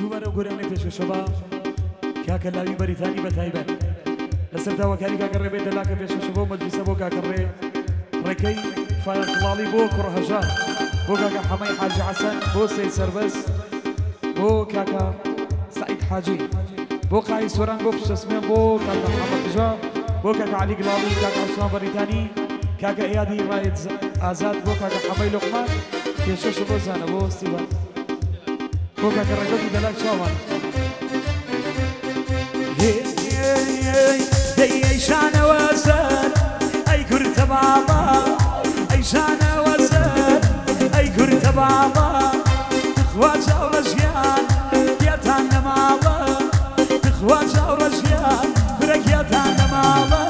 دووبەرە و گۆرانی پێشوشەبا کاکە لاوی بەریتانی بەتایبەت لەسەر داواکاری کاکە ڕێبێت دەلاکە پێشوشە بۆ مەجلیسە بۆ کاکە ڕێکەی فایەقڵاڵی بۆ کوڕهەژار بۆ کاکە حەمەی حاجی حەسەن بۆ سەید سەربەس بۆ کاکە سعید حاجی بۆ قای سۆران بۆ پشتەسمێن بۆ کاکە محەممەد قژا بۆ کاکە عەلی گڵاڵی کاکە عوسمان بەریتانی کاکە ئیادی ڕایەت ئازاد بۆ کاکە حەمەی لوقمان پێشوشە بۆ زانە بۆ ستیڤان بۆ کاکە ڕێگەتی دەلاک چاوان ئەی شانەوە سەر ئەی کورتە باڵا ئەی شانەوە سەر ئەی کورتە باڵا تخوا چاوڕە ژیان گێتان نەماڵە تخوا چاوڕە ژیان برە گێتان نەماڵە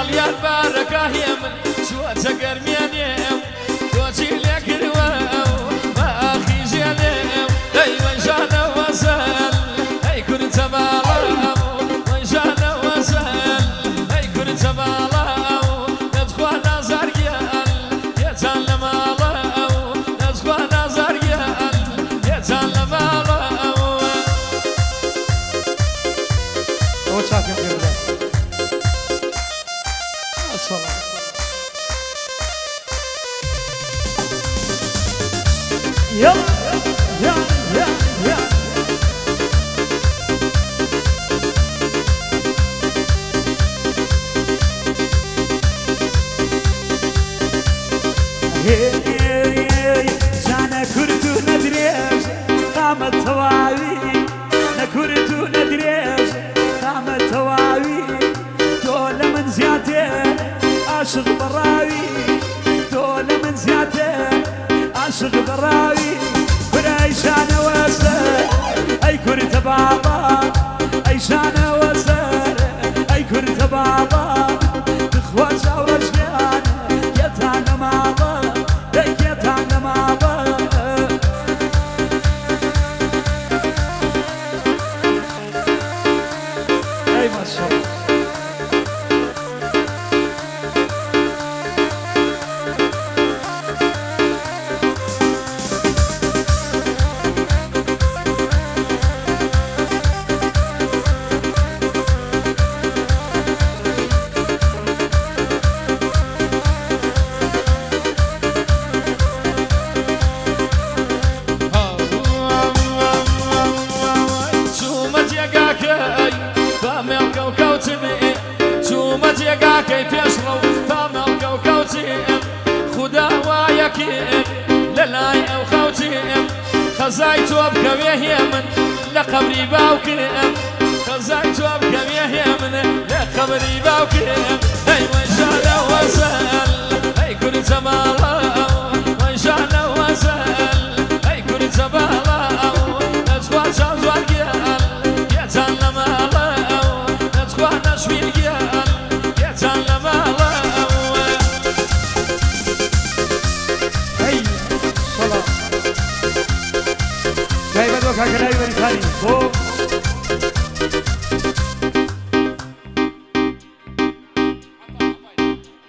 ماڵیار بارەکە من سووەتە گەرمێنێم تۆچی لێکردوە بە ئاخی ژێنێم ئەی وەنژانەوە زەل ئەی کورتە باڵا وەنژانەوە زەل ئەی کورتە باڵا دەتخوا نازارگیان یێتان لە ماڵە دەتخوا نازارگیان یێتان لە ماڵە ئەوە چاکم پێ يلا يلا يلا يلا جانا كردو ندريش قامت تواوي نكردو ندريش قامت تواوي دول من زيادة عاشق براوي دول من زيادة عاشق براوي براي شانه وسر اي كرت بابا اي شانه وسر اي كرت بابا تخوى شاور اشيان يتان مابا لك يتان مابا اي ما شاء الله کەی پێشڕە و تامەڵکە و کەوتیم خودا وایەکیم لە لای ئەو خەوتیم خەزای تۆ بکەوێ هێ من لە قەبری باوکم خەزای تۆ بکەوێ هێ من لە قەبری باوکم ئەی وەنژانەوە زەل ئەی کورتە باڵا وەنژانەوە زەل ئەی کورتە باڵا دەتخوا چاو جوانگیان یێتان لە ماڵە دەتخوا نەشویلگیان کاکە لاوی بەریتانی بۆ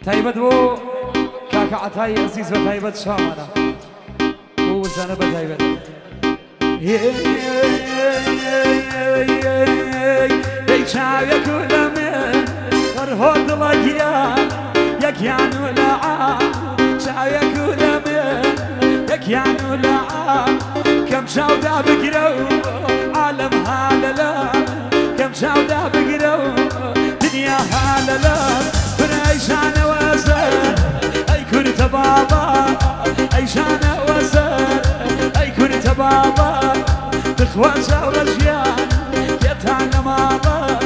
تایبەت بۆ کاکە عەتای عەزیز بە تایبەت شامانە بۆ وزانە بە تایبەت دەی چاوێک و لە من هەرهۆ دڵە گیان یەکیان و لە عام چاوێک و لە من یەکیان و لە عام كم شاودا بقرو عالم هاللا كم شاودا بقرو دنيا هاللا براي شان وزر اي كنت بابا اي شان وزر اي كنت بابا تخوان شاور اشيان يتعلم ماما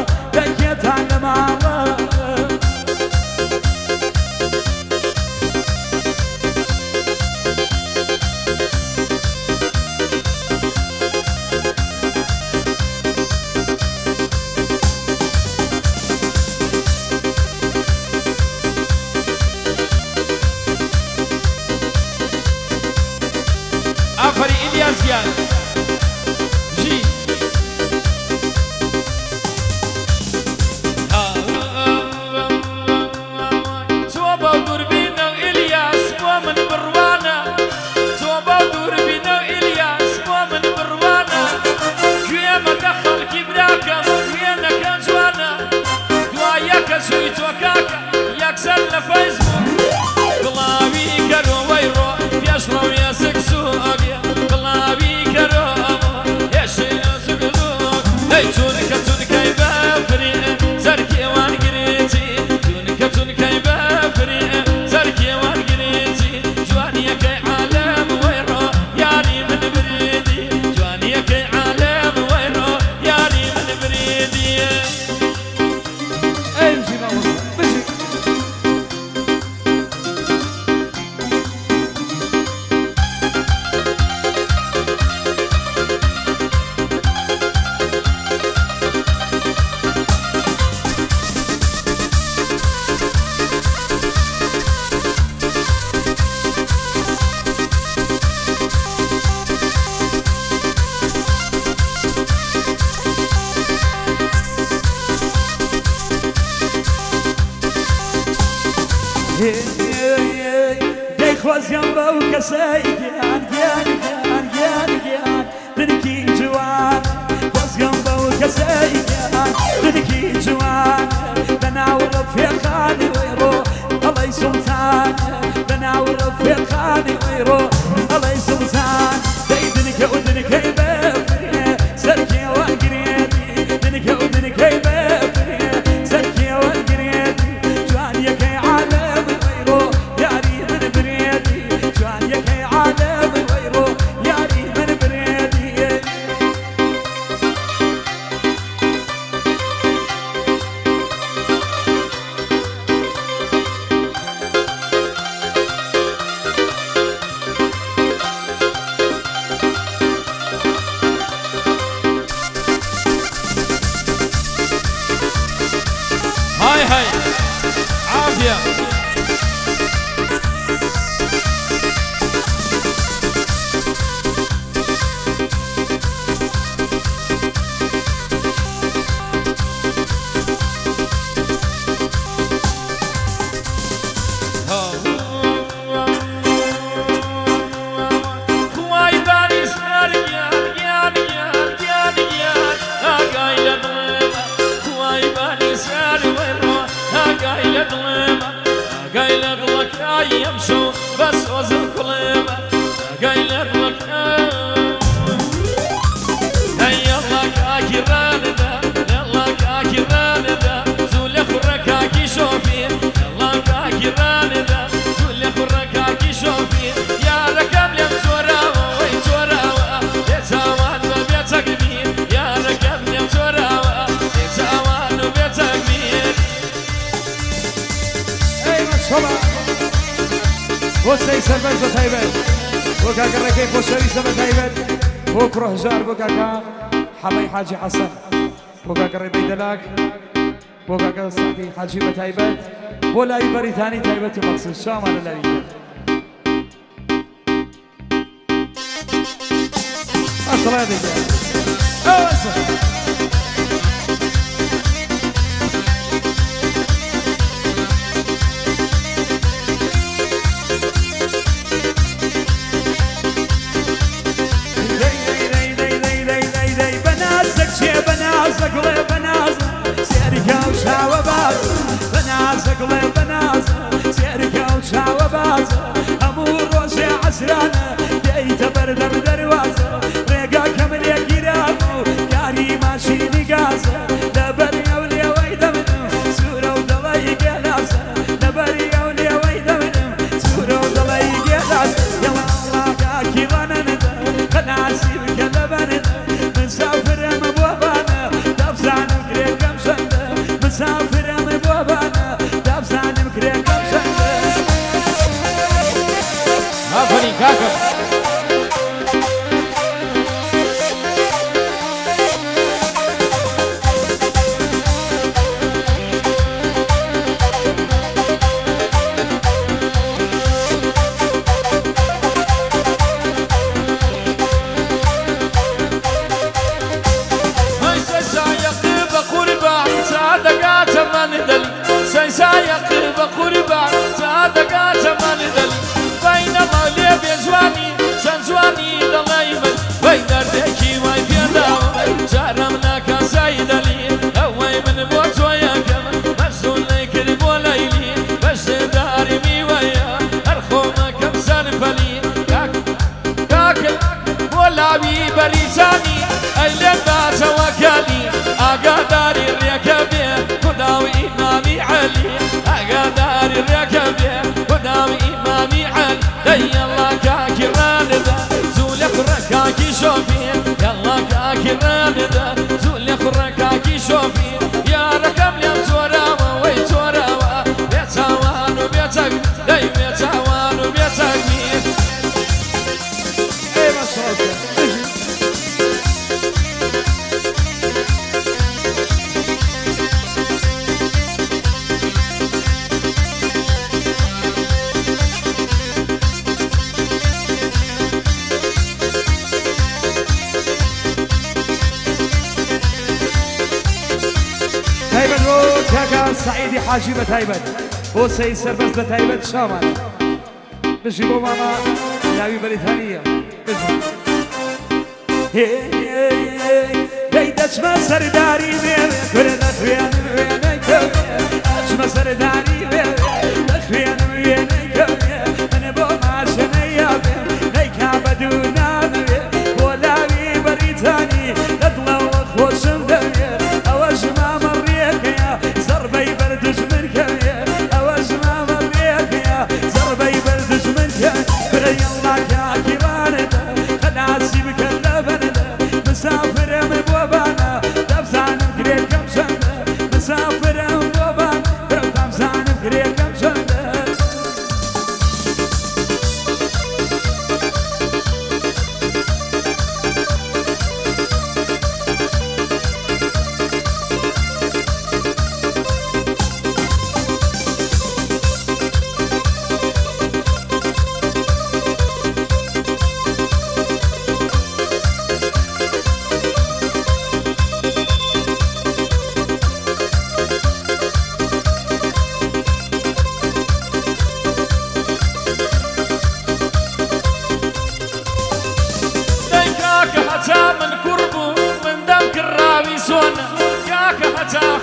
دەی خۆزیان بە و کەسەی گیان گیان گیان گیان گیان دنکی جوان خۆزیان بە و کەسەی گیان دنکی جوان بەناو ڕەفیقانی وەیڕۆ ئەڵەی سوڵتان بەناو ڕەفیقانی وەیڕۆ ئەڵەی سوڵتان دەی دنکە و دنکەی بەفرێ سەرکێوە گرێتی دنکە و دنکەی بەفرێ سەرکێوە گرێتی جوان یەکەی عالەم وەیڕۆ یاری من برێتی جوان یەکەی عالەم وەیڕۆ یاری من برێتی هاي هاي عافية خواي باني سهر يان يان يان يان يان هاقاي لظلمة خواي باني سهر ويروح هاقاي لظلمة هاقاي لظلك يا يمشو بس وزن كلمة هاقاي لظلك يلا كاكي راندا يلا كاكي راندا زول خركاكي شوفي يلا كاكي راندا زول خركاكي شوفي يا ركب لم تراوى وي تراوى يتاوان وبيتك مين يا ركب لم تراوى يتاوان وبيتك مين اي مرحبا وسي سربز تايبت وكاكا ركيف وشريسة تايبت وكره هزار وكاكا حمي حاجي حسن وكاكا ربي دلاك وكاكا سعدي حاجي بتايبت ولا يبري ثاني تايبت مخصوص شامل اللي أصلا هذيك أوصل بنازك لي بنازك سيرك وشاوى باز بنازك لي بنازك سيرك وشاوى باز أمور روشي عسرانة جيت بردم دروازة ريقا كمل يا كيرانو ياري ماشي نقاسة لبري أولي ويدا منو سورة ودلي قلاسة لبري أولي ويدا منو سورة ودلي قلاسة يلا الله كاكي ظنندا خناسي بكلبندا مسافر مبوبانا دافزان مكريكم سندا مسافر مبوبانا دافزان مكريكم سندا عفني كاكا سيسايق بقربا صادقات مندل بين مولي بيزواني سنزواني دلايمن بين دردكي واي بيداو جارمنا كسايدلي هواي من بوت ويا كم مسؤول لك وليلي بس داري مي ويا ارخوما كم سنفلي كاك ولا بي بريساني ايلن بات وكالي اقداري الركبي خداوي إمامي علي أقدار الركب قدام إمامي علي دي الله كاكي راندا زول خركاكي شوفي يلا كاكي راندا زول خركاكي شوفي يا ركب لم توراوا وي توراوا بيتاوان وبيتك دي بيتاوان وبيتك مين اي مصر تايبت رو كاكا سعيدي حاجي بتايبت بۆ سەی سەربەست بە تایبەت شامان بژی بۆ ماما ناوی بەریتانیە بژی دەی دەچمە سەرداری وێوێ کورە لە خوێنم وێنەی کەوێ دەچمە سەرداری وێوێ لە خوێنم وێنەی کەوێ منە بۆ ماشنەی یابێ نەی کابە دوو نابێ بۆ لاوی بەریتانی لە دڵەوە خۆشم دەوێ ئەوە ژمامە ڕێکەیە زەربەی بەردژمن کەوێ ئەوە ژمامە ڕێکەیە زەربەی بەردژمن کە برە یەڵا کاکیوانەدە خەناسی بکە لە بەردە مسافرم بۆ بانە دەبزانم کرێکەم چەندە مسافرم بۆ بان دەبزانم کرێکەم چەندە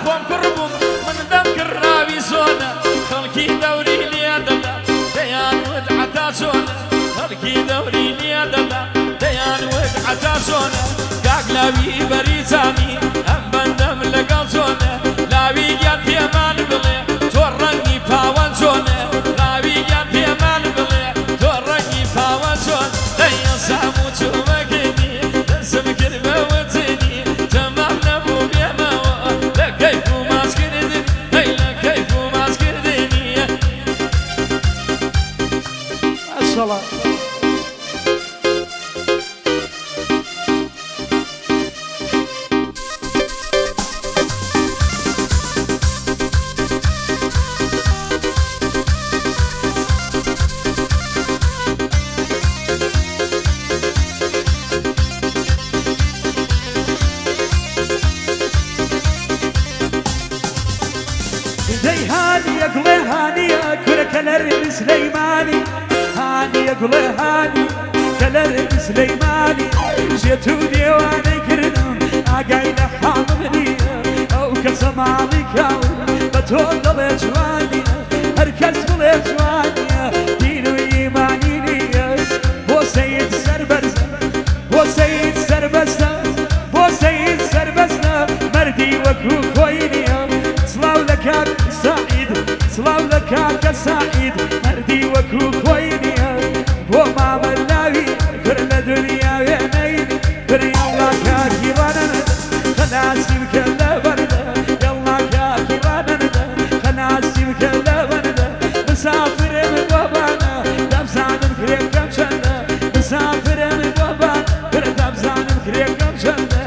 خۆم کوڕبووم من دەم کڕاوی زۆنە خەڵکی دەوری لێ دەدا دەیان ود عەتا چۆنە خەڵکی دەوری لێ دەدا دەیان ود عەتا چۆنە کاک لاوی بەریتانی ئەم بەندەم لەگەڵ چۆنە لاوی گیان پێمان بڵێ تۆ ڕەنگی پاوەن چۆنە لاوی گیان پێمان بڵێ تۆ ڕەنگی پاوەن چۆن دەیەسام و چوومەکردی دەسم کرد بە وتنی تەمام نەبوو بێمەوە كيف ما سكردني هيلا كيف ما سكردني الصلاة يقولي هاني كل كلر سليماني هاني يقولي هاني كلر سليماني جيتوني وانا كردم اقايل حاممني او كسم عليك بتول الجواني هركز بالجواني دين ويماني بو سيد سربز بو سيد سربزنا بو سيد سربزنا مردي وكو خويني صلاو لك سعيد صلاو لك سعيد مردي وكو خويني بو ما ملاوي كرل دنيا وينيني كري الله كاكي وانا خناسي بكلا بردا يلا كاكي وانا خناسي بكلا بردا مسافر من بابانا دبزانم كريم كم شندا مسافر من بابانا دبزانم كريم كم شندا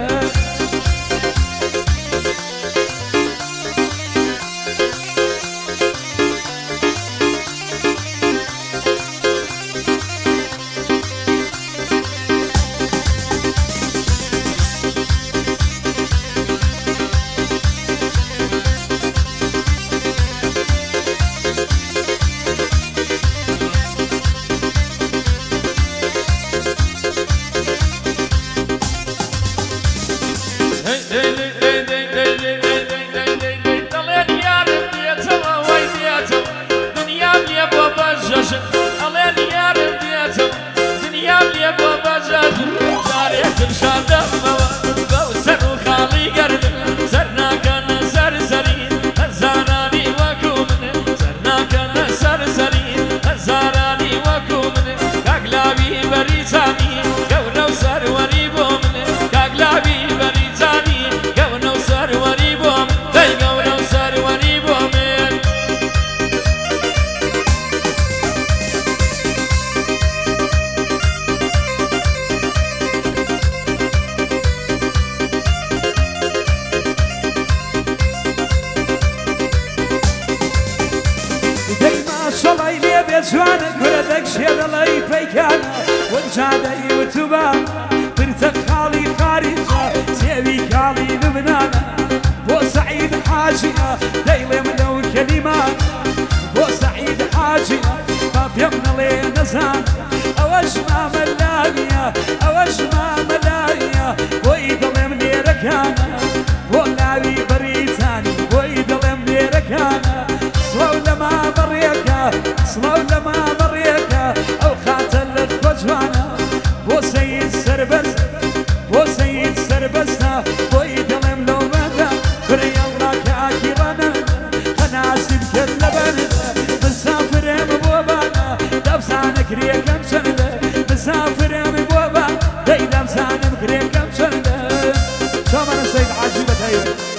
جوانك ولدك شيل الله يبيكان والجادي وتبان برتك خالي خارجة سيبي خالي لبنان بو سعيد حاجنا ليلة ملو كلمات حاجي ما بيمنا لي نزان اوش ما ملاقيا اوش ما ملاقيا ويدلم لي ركانا وناوي بريتاني ويدلم لي ركانا صلو لما مريكا صلو لما مريكا او خاتل الفجوانا بو سيد سربس بو سيد سربسنا ويدلم لو مدى بري الله كاكيرانا خناسب كتلبنا مسافر بوبانا دبسانك ريكم سنده مسافر بوبا دي دبسانك ريكم سنده شامنا سيد عجيبة هايوه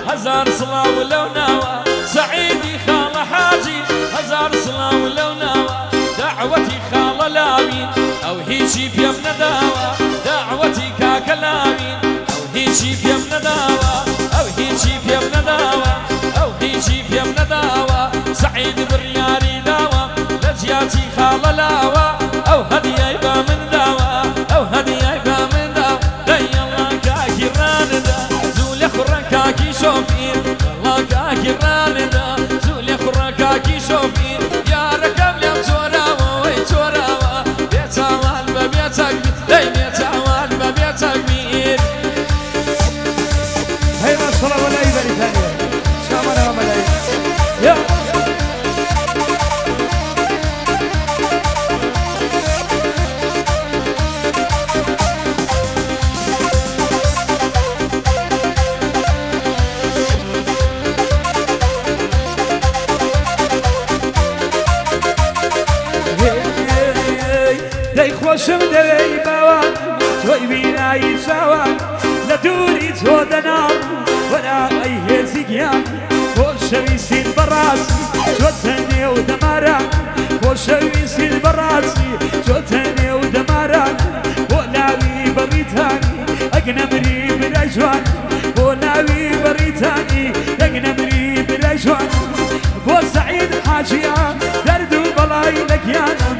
هزار صلاة ولو ناوى سعيدي خال حاجي هزار صلاة ولو ناوى دعوتي خال لامين أو هيجي بيمنا داوى دعوتي كاك لامين أو هيجي بيمنا داوى أو هيجي بيمنا داوى أو هيجي بيمنا داوى سعيد برياري داوى لجياتي خال لاوى أو هدي يبا من داوى أو هدي يبا من داوى دي الله كاكي راندا زولي خرا كاكي شوفين والله كاكي راندا زولي خرا كاكي شوفين يا ركب لي تراوى وي تراوى بيت عوال ببيتك دي بيت عوال ببيتك بير هاي ما الصلاة ولا يبالي ثانية شامنا وملايين يا خوشم دەوێی باوان تۆی بینایی چاوان لە دووری تۆ دەناڵ وەرا ئەی هێزی گیان بۆ شەویستین بەڕاستی چۆتە نێو دەماران بۆ شەویستین بەڕاستی چۆتە نێو دەماران بۆ ناوی بەڕیتانی ئەگنەمری برای جوان بۆ ناوی بەڕیتانی ئەگنەمری برای جوان بۆ سەعید حاجیان دەرد و بەڵای لەگیانم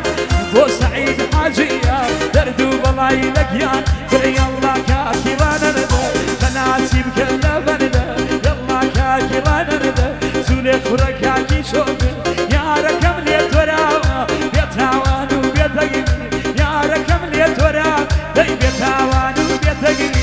بۆ سعيد حاجية دردو بلاي لقيان بري الله كاكي رانرده خناسي بكلا برده يلا كاكي رانرده سولي خورا كاكي شوفي يا ركم ليت وراوا بيتاوان وبيتقلي يا ركم ليت وراوا دي بيتاوان وبيتقلي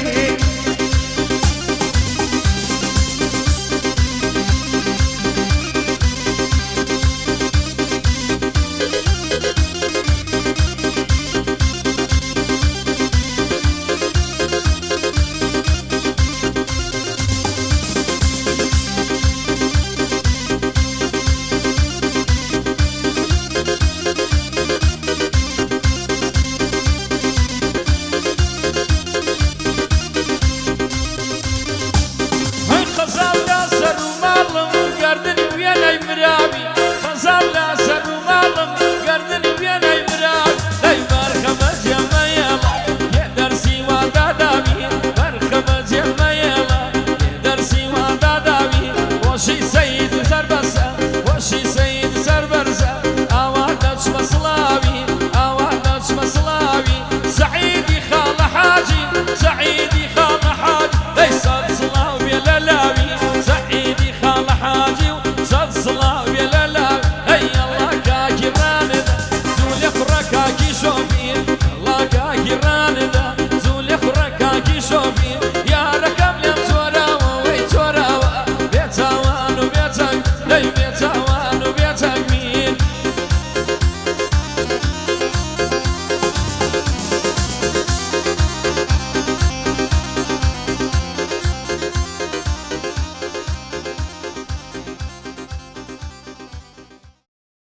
شوفي